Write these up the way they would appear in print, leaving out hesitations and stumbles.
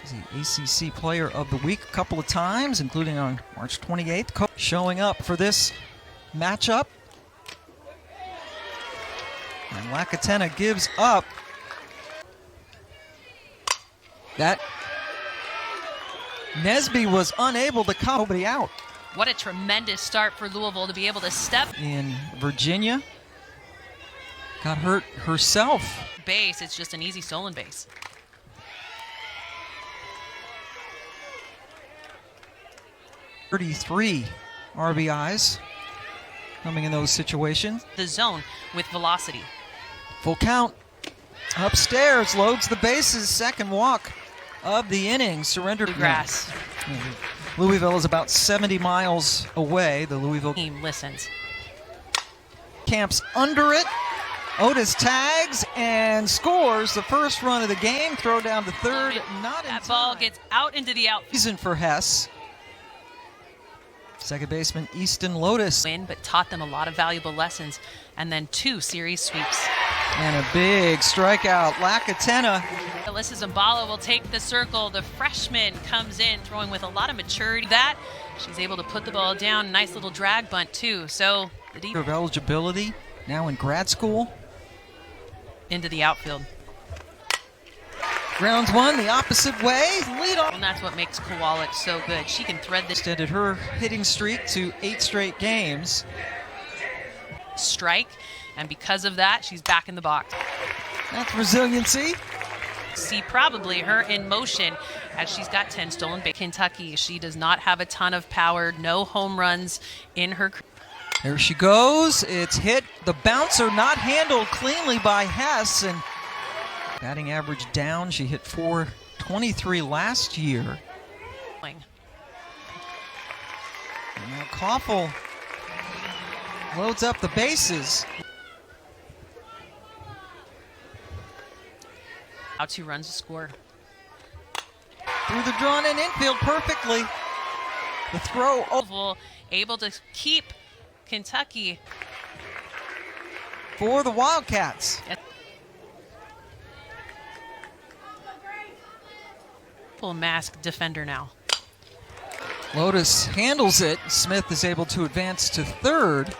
He's the ACC Player of the Week a couple of times, including on March 28th. Showing up for this matchup. And Lakatena gives up. That Nesby was unable to cut nobody out. What a tremendous start for Louisville to be able to step in Virginia. Got hurt herself. Base, it's just an easy stolen base. .33 RBIs coming in those situations. The zone with velocity. Full count. Upstairs, loads the bases. Second walk of the inning. Surrendered grass. Louisville is about 70 miles away. The Louisville team listens. Camps under it. Otis tags and scores the first run of the game. Throw down to third. Not in that time. Ball gets out into the outfield. Season for Hess. Second baseman Easton Lotus. But taught them a lot of valuable lessons. And then 2 series sweeps. And a big strikeout. Lakatena. Alyssa Zambala will take the circle. The freshman comes in throwing with a lot of maturity. She's able to put the ball down. Nice little drag bunt too. So the deep of eligibility now in grad school. Into the outfield. Grounds one the opposite way. Lead off. And that's what makes Kowalik so good. She can thread this. Extended her hitting streak to 8 straight games. Strike, and because of that, she's back in the box. That's resiliency. See probably her in motion as she's got 10 stolen bases. Kentucky, she does not have a ton of power. No home runs in her. There she goes. It's hit. The bouncer not handled cleanly by Hess, and batting average down. She hit .423 last year. And now Koffel loads up the bases. Out 2 runs to score. Through the drawn-in infield perfectly. The throw Oval able to keep Kentucky for the Wildcats. Full mask defender now. Lotus handles it. Smith is able to advance to third.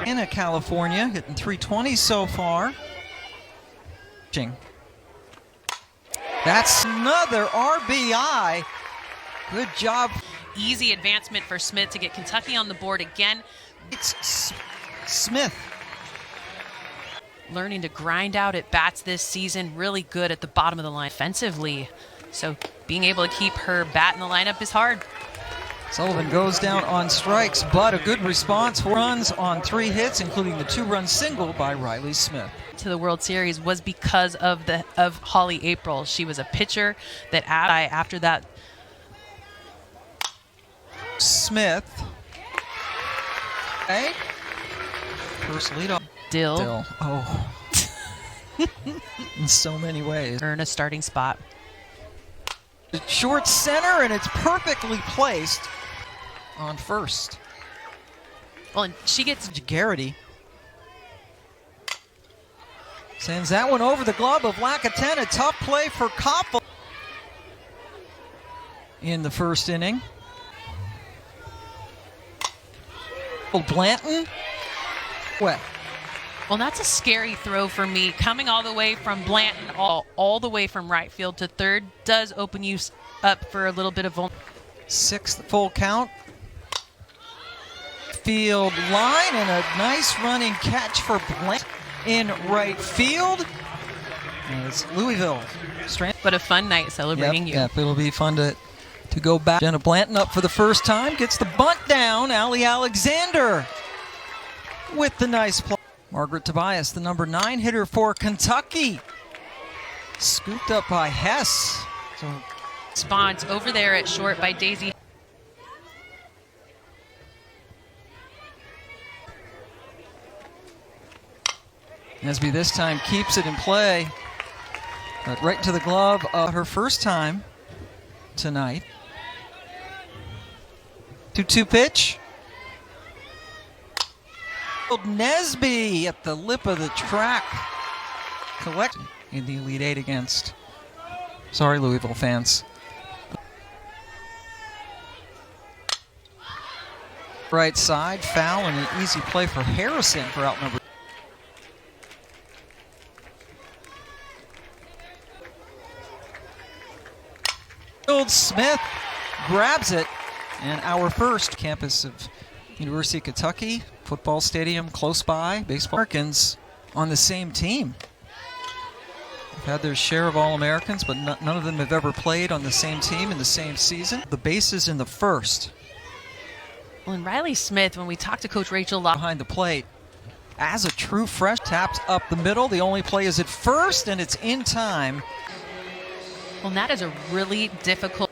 In California, hitting .320 so far. That's another RBI. Good job. Easy advancement for Smith to get Kentucky on the board again. It's Smith. Learning to grind out at bats this season. Really good at the bottom of the line offensively. So being able to keep her bat in the lineup is hard. Sullivan goes down on strikes, but a good response. 4 runs on 3 hits, including the 2-run single by Riley Smith. To the World Series was because of Holly April. She was a pitcher that after that. Smith. Okay. First leadoff. Dill. Oh. In so many ways. Earn a starting spot. Short center, and it's perfectly placed on first. Well, and she gets Garrity. Sends that one over the glove of Lakatena. Tough play for Koppel in the first inning. Blanton. Wet. Well, that's a scary throw for me. Coming all the way from Blanton, all the way from right field to third, does open you up for a little bit of vulnerability. 6th full count. Field line, and a nice running catch for Blanton in right field. And it's Louisville. But a fun night celebrating you. Yep, it'll be fun to go back. Jenna Blanton up for the first time. Gets the bunt down. Allie Alexander with the nice play. Margaret Tobias, the number 9 hitter for Kentucky. Scooped up by Hess. So Response over there at short by Daisy. Nesby this time keeps it in play, but right to the glove of her first time tonight. 2-2 pitch. Nesby at the lip of the track. Collect in the Elite Eight against Sorry, Louisville fans. Right side, foul, and an easy play for Harrison for out number. Smith grabs it, and our first campus of University of Kentucky, football stadium close by, baseball Americans on the same team. They've had their share of All-Americans, but none of them have ever played on the same team in the same season. The bases in the first. Well, and Riley Smith, when we talked to Coach Rachel Locke behind the plate, as a true fresh, taps up the middle. The only play is at first, and it's in time. Well, and that is a really difficult.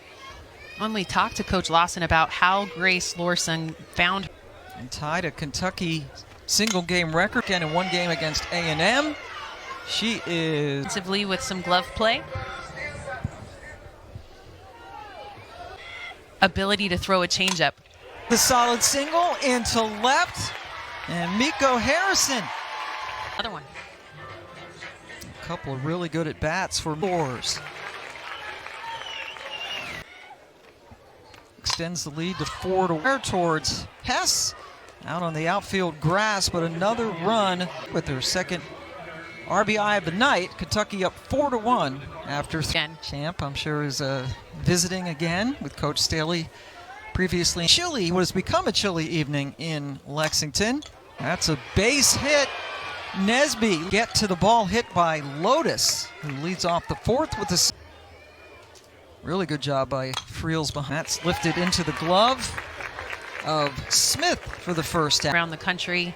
When we talked to Coach Lawson about how Grace Lorson found and tied a Kentucky single game record again in one game against A&M. She is defensively with some glove play, ability to throw a changeup. The solid single into left, and Miko Harrison. Another one. A couple of really good at bats for Boars. Extends the lead to 4-1 towards Hess. Out on the outfield grass, but another run with their second RBI of the night. Kentucky up 4-1 after Champ, I'm sure, is visiting again with Coach Staley. Previously chilly, what has become a chilly evening in Lexington. That's a base hit. Nesby get to the ball hit by Lotus, who leads off the fourth with a really good job by Friels behind. That's lifted into the glove of Smith for the first out. Around the country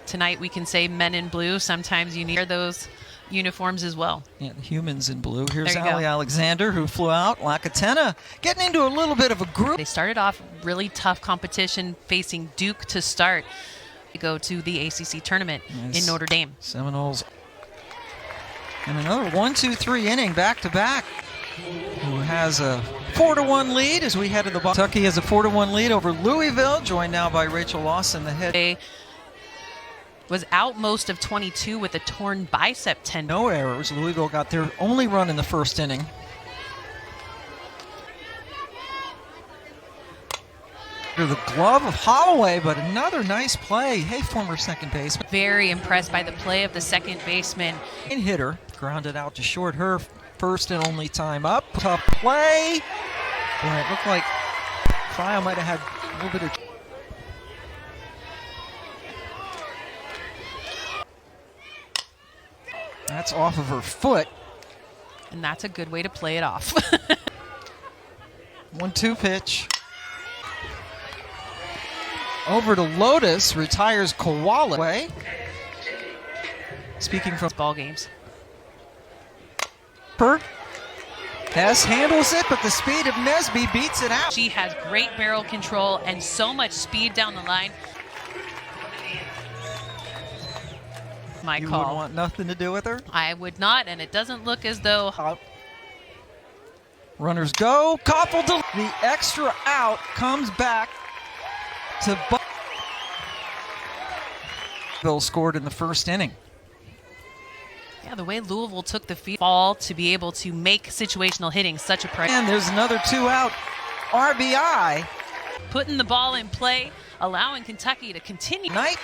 tonight, we can say men in blue. Sometimes you need those uniforms as well. Yeah, the humans in blue. Here's Ali Alexander, who flew out. Lacatena getting into a little bit of a group. They started off really tough competition, facing Duke to start. They go to the ACC tournament in Notre Dame. Seminoles. And another 1-2-3 inning back-to-back. Who has a 4-1 lead as we head to the ball. Kentucky has a 4-1 lead over Louisville, joined now by Rachel Lawson, the head. Was out most of 22 with a torn bicep tendon. No errors. Louisville got their only run in the first inning. To the glove of Holloway, but another nice play. Hey, former second baseman. Very impressed by the play of the second baseman. Hitter grounded out to short, her first and only time up. Tough play. Boy, it looked like Cryo might have had a little bit of. That's off of her foot. And that's a good way to play it off. 1-2 pitch. Over to Lotus, retires Koala. Speaking from ball games. Hess handles it, but the speed of Nesby beats it out. She has great barrel control and so much speed down the line. My you call. You would want nothing to do with her? I would not, and it doesn't look as though. Runners go. Koppel, the extra out comes back to Bill scored in the first inning. Yeah, the way Louisville took the ball to be able to make situational hitting such a priority. And there's another 2-out RBI. Putting the ball in play, allowing Kentucky to continue. Night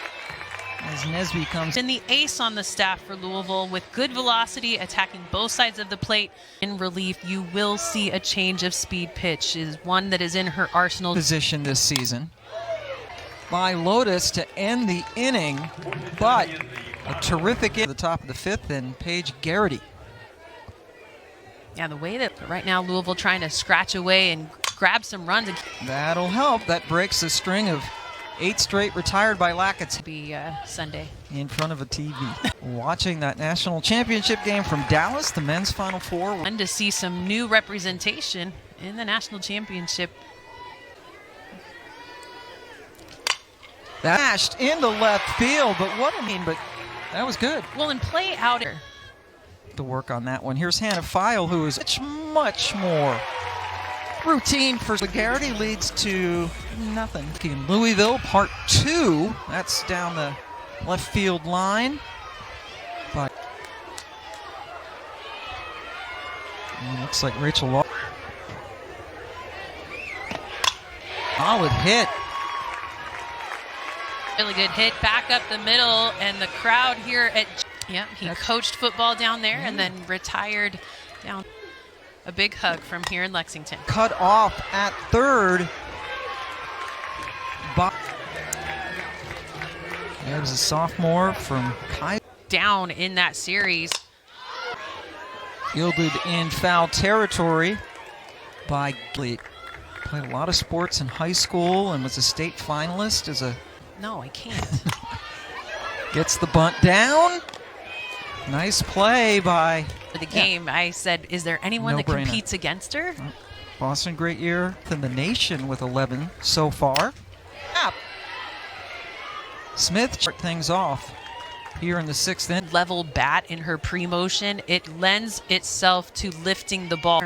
as Nesby comes in, the ace on the staff for Louisville with good velocity, attacking both sides of the plate. In relief, you will see a change of speed pitch, is one that is in her arsenal. Position this season by Lotus to end the inning, but a terrific at the top of the fifth, and Paige Garrity. Yeah, the way that right now Louisville trying to scratch away and grab some runs. That'll help. That breaks the string of 8 straight retired by Lacatena. To be Sunday. In front of a TV. Watching that national championship game from Dallas, the men's Final Four. And to see some new representation in the national championship. Dashed into left field, but but that was good. Well, and play out here. To work on that one. Here's Hannah Feil, who is much more routine for Garrity, leads to nothing. In Louisville, part 2. That's down the left field line. But Looks like Rachel Law. Solid hit. Really good hit back up the middle, and the crowd here at he coached football down there and then retired down. A big hug from here in Lexington. Cut off at third. There's a sophomore from Kaiser. Down in that series. Fielded in foul territory by Gleet. Played a lot of sports in high school and was a state finalist as a... No, I can't. Gets the bunt down. Nice play by... For the game, I said, is there anyone that competes against her? Boston, great year in the nation with 11 so far. Smith start things off here in the sixth inning. Level bat in her pre-motion. It lends itself to lifting the ball.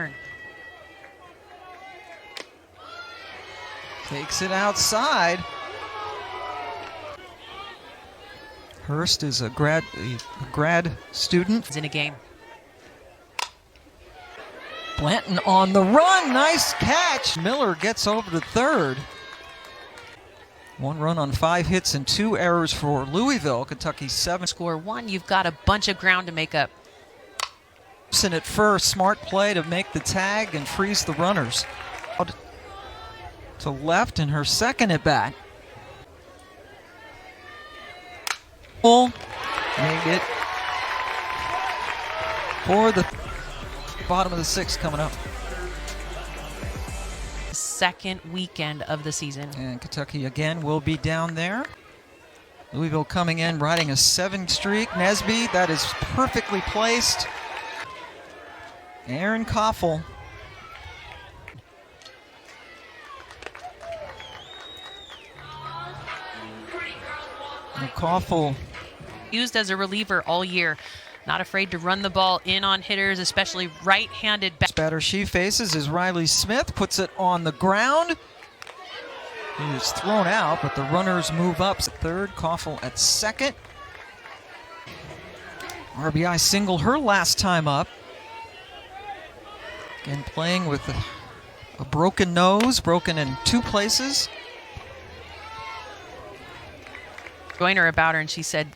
Takes it outside. Hurst is a grad student. In a game. Blanton on the run. Nice catch. Miller gets over to third. 1 run on 5 hits and 2 errors for Louisville. Kentucky's 7. Score 1. You've got a bunch of ground to make up. At first, smart play to make the tag and freeze the runners. To left in her second at bat. Made it for the bottom of the 6th coming up. Second weekend of the season. And Kentucky again will be down there. Louisville coming in, riding a 7 streak. Nesby, that is perfectly placed. Aaron Koffel. Koffel. Used as a reliever all year. Not afraid to run the ball in on hitters, especially right-handed. Batter she faces is Riley Smith. Puts it on the ground. He is thrown out, but the runners move up. Third, Koffel at second. RBI single her last time up. Again, playing with a broken nose, broken in 2 places. Joined her about her, and she said,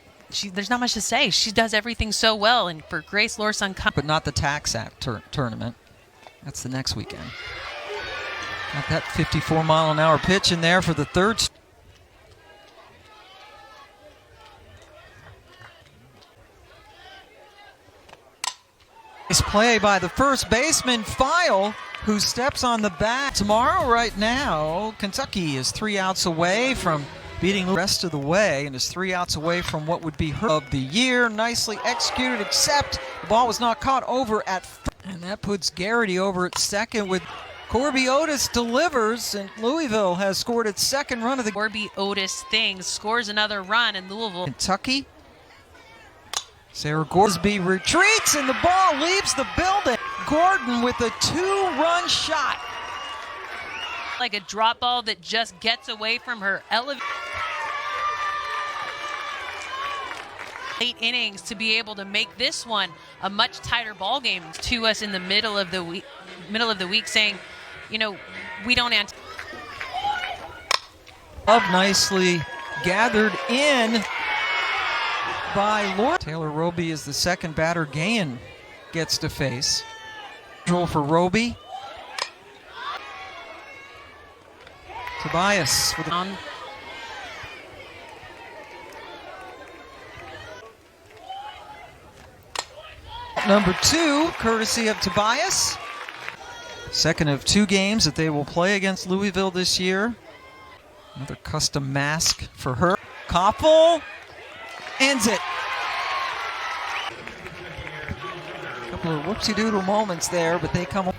there's not much to say. She does everything so well, and for Grace Lorson, but not the Tax Act tournament. That's the next weekend. Got that 54-mile-an-hour pitch in there for the third. Nice play by the first baseman, File, who steps on the bat. Tomorrow, right now, Kentucky is 3 outs away from beating the rest of the way and is 3 outs away from what would be her of the year. Nicely executed, except the ball was not caught over at first. And that puts Garrity over at second with Corby Otis delivers, and Louisville has scored its 2nd run of the Corby Otis thing scores another run in Louisville. Kentucky. Sarah Gorsby retreats and the ball leaves the building. Gordon with a 2-run shot. Like a drop ball that just gets away from her. Late innings to be able to make this one a much tighter ball game. To us in the middle of the week, saying, you know, we don't anticipate. Nicely gathered in by Lord. Taylor Roby is the 2nd batter Gahan gets to face. Draw for Roby. Tobias with number 2, courtesy of Tobias. 2nd of 2 games that they will play against Louisville this year. Another custom mask for her. Koppel ends it. A couple of whoopsie-doodle moments there, but they come up.